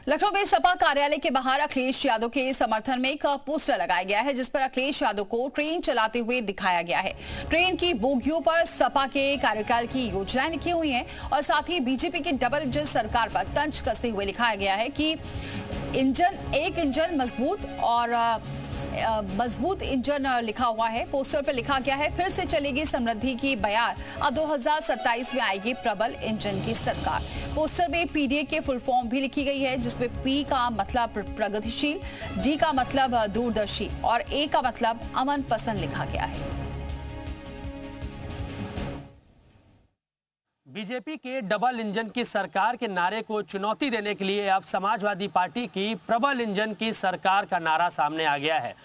लखनऊ में सपा कार्यालय के बाहर अखिलेश यादव के समर्थन में एक पोस्टर लगाया गया है, जिस पर अखिलेश यादव को ट्रेन चलाते हुए दिखाया गया है। ट्रेन की बोगियों पर सपा के कार्यकाल की योजनाएं लिखी हुई हैं और साथ ही बीजेपी की डबल इंजन सरकार पर तंज कसते हुए लिखाया गया है कि एक इंजन मजबूत इंजन लिखा हुआ है। पोस्टर पर लिखा गया है, फिर से चलेगी समृद्धि की बयार, अब 2027 में आएगी प्रबल इंजन की सरकार। पोस्टर में पीडीए के फुल फॉर्म भी लिखी गई है, जिसमें पी का मतलब प्रगतिशील, डी का मतलब दूरदर्शी और ए का मतलब अमन पसंद लिखा गया है। बीजेपी के डबल इंजन की सरकार के नारे को चुनौती देने के लिए अब समाजवादी पार्टी की प्रबल इंजन की सरकार का नारा सामने आ गया है।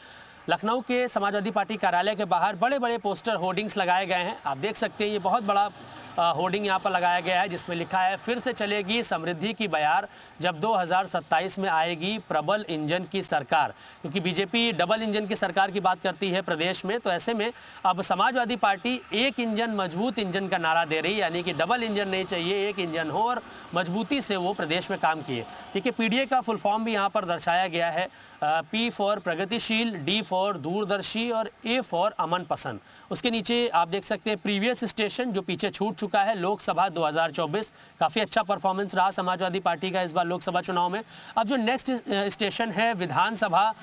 लखनऊ के समाजवादी पार्टी कार्यालय के बाहर बड़े बड़े पोस्टर होर्डिंग्स लगाए गए हैं। आप देख सकते हैं, ये बहुत बड़ा होर्डिंग यहाँ पर लगाया गया है, जिसमें लिखा है फिर से चलेगी समृद्धि की बयार, जब 2027 में आएगी प्रबल इंजन की सरकार। क्योंकि बीजेपी डबल इंजन की सरकार की बात करती है प्रदेश में, तो ऐसे में अब समाजवादी पार्टी एक इंजन मजबूत इंजन का नारा दे रही है, यानी कि डबल इंजन नहीं चाहिए, एक इंजन हो और मजबूती से वो प्रदेश में काम किए। देखिए, पीडीए का फुल फॉर्म भी यहाँ पर दर्शाया गया है, पी फॉर प्रगतिशील, डी फॉर दूरदर्शी और ए फॉर अमन पसंद। उसके नीचे आप देख सकते हैं प्रीवियस स्टेशन, जो पीछे छूट चुका है, लोकसभा 2024। काफी अच्छा परफॉर्मेंस रहा समाजवादी पार्टी का इस बार लोकसभा चुनाव में। अब जो नेक्स्ट स्टेशन है विधानसभा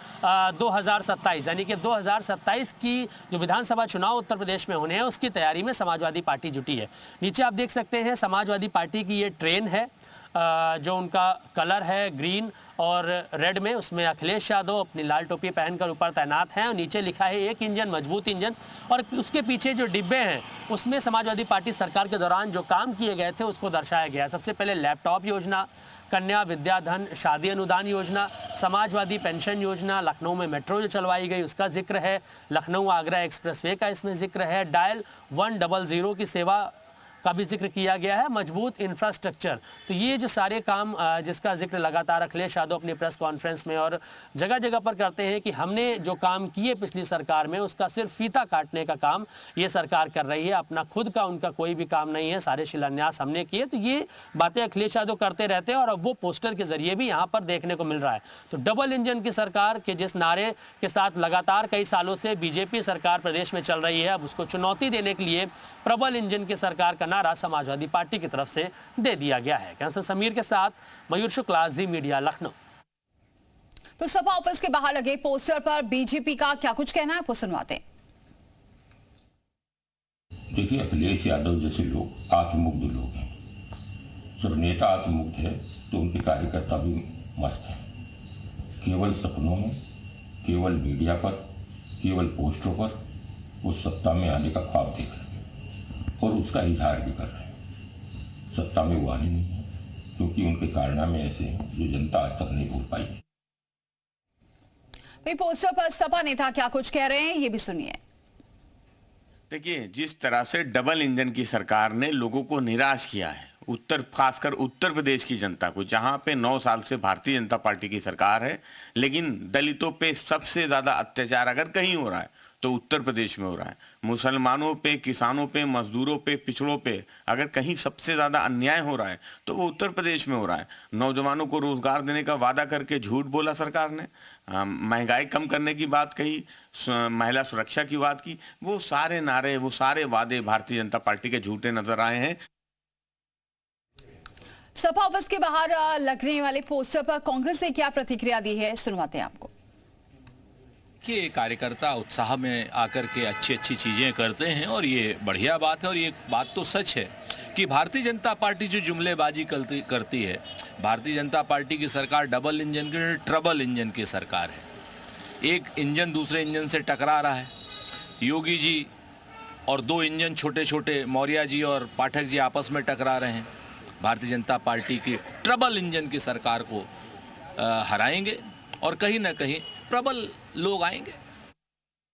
2027, यानी कि 2027 की जो विधानसभा चुनाव उत्तर प्रदेश में होने हैं, उसकी तैयारी में समाजवादी पार्टी जुटी है। नीचे आप देख सकते हैं समाजवादी पार्टी की ये ट्रेन है, जो उनका कलर है ग्रीन और रेड में, उसमें अखिलेश यादव अपनी लाल टोपी पहनकर ऊपर तैनात हैं और नीचे लिखा है एक इंजन मजबूत इंजन। और उसके पीछे जो डिब्बे हैं उसमें समाजवादी पार्टी सरकार के दौरान जो काम किए गए थे उसको दर्शाया गया है। सबसे पहले लैपटॉप योजना, कन्या विद्याधन, शादी अनुदान योजना, समाजवादी पेंशन योजना, लखनऊ में मेट्रो जो चलवाई गई उसका जिक्र है, लखनऊ आगरा एक्सप्रेसवे का इसमें जिक्र है, डायल 100 की सेवा का भी जिक्र किया गया है, मजबूत इंफ्रास्ट्रक्चर। तो ये जो सारे काम जिसका जिक्र लगातार अखिलेश यादव अपनी प्रेस कॉन्फ्रेंस में और जगह जगह पर करते हैं कि हमने जो काम किए पिछली सरकार में उसका सिर्फ फीता काटने का काम ये सरकार कर रही है, अपना खुद का उनका कोई भी काम नहीं है, सारे शिलान्यास हमने किए। तो ये बातें अखिलेश यादव करते रहते हैं और अब वो पोस्टर के जरिए भी यहाँ पर देखने को मिल रहा है। तो डबल इंजन की सरकार के जिस नारे के साथ लगातार कई सालों से बीजेपी सरकार प्रदेश में चल रही है, अब उसको चुनौती देने के लिए प्रबल इंजन की सरकार का नारा समाजवादी पार्टी की तरफ से दे दिया गया है। कैंसर समीर के साथ मयूर शुक्ला, जी मीडिया, लखनऊ। तो सपा ऑफिस के बाहर लगे पोस्टर पर बीजेपी का क्या कुछ कहना है, आपको सुनवाते हैं। देखिए, अखिलेश यादव जैसे लोग आत्ममुग्ध लोग हैं। जब नेता आत्ममुग्ध है तो उनके कार्यकर्ता भी मस्त हैं। केवल सपनों में, केवल मीडिया पर, केवल पोस्टरों पर वो सत्ता में आने का ख्वाब देख रहे हैं और उसका इजहार भी कर रहे हैं। सत्ता में वो आने नहीं है, क्योंकि उनके कारनामे ऐसे हैं जो जनता आज तक नहीं भूल पाई। पोस्टर पर सपा नेता क्या कुछ कह रहे हैं, ये भी सुनिए। देखिए, जिस तरह से डबल इंजन की सरकार ने लोगों को निराश किया है, खासकर उत्तर प्रदेश की जनता को, जहां पे 9 साल से भारतीय जनता पार्टी की सरकार है, लेकिन दलितों पे सबसे ज्यादा अत्याचार अगर कहीं हो रहा है तो उत्तर प्रदेश में हो रहा है। मुसलमानों पे, किसानों पे, मजदूरों पे, पिछड़ों पे अगर कहीं सबसे ज़्यादा अन्याय हो रहा है तो वो उत्तर प्रदेश में हो रहा है। नौजवानों को रोजगार देने का वादा करके झूठ बोला सरकार ने, महंगाई कम करने की बात कही, महिला सुरक्षा की बात की। वो सारे नारे, वो सारे वादे भारतीय जनता पार्टी के झूठे नजर आए हैं। सपा ऑफिस के बाहर लगने वाले पोस्टर पर कांग्रेस ने क्या प्रतिक्रिया दी है, सुनवाते हैं आपको। कि कार्यकर्ता उत्साह में आकर के अच्छी अच्छी चीज़ें करते हैं और ये बढ़िया बात है। और ये बात तो सच है कि भारतीय जनता पार्टी जो जुमलेबाजी करती है, भारतीय जनता पार्टी की सरकार डबल इंजन की, ट्रबल इंजन की सरकार है। एक इंजन दूसरे इंजन से टकरा रहा है। योगी जी और 2 इंजन छोटे छोटे मौर्य जी और पाठक जी आपस में टकरा रहे हैं। भारतीय जनता पार्टी की ट्रबल इंजन की सरकार को हराएंगे और कहीं ना कहीं प्रबल लोग आएंगे।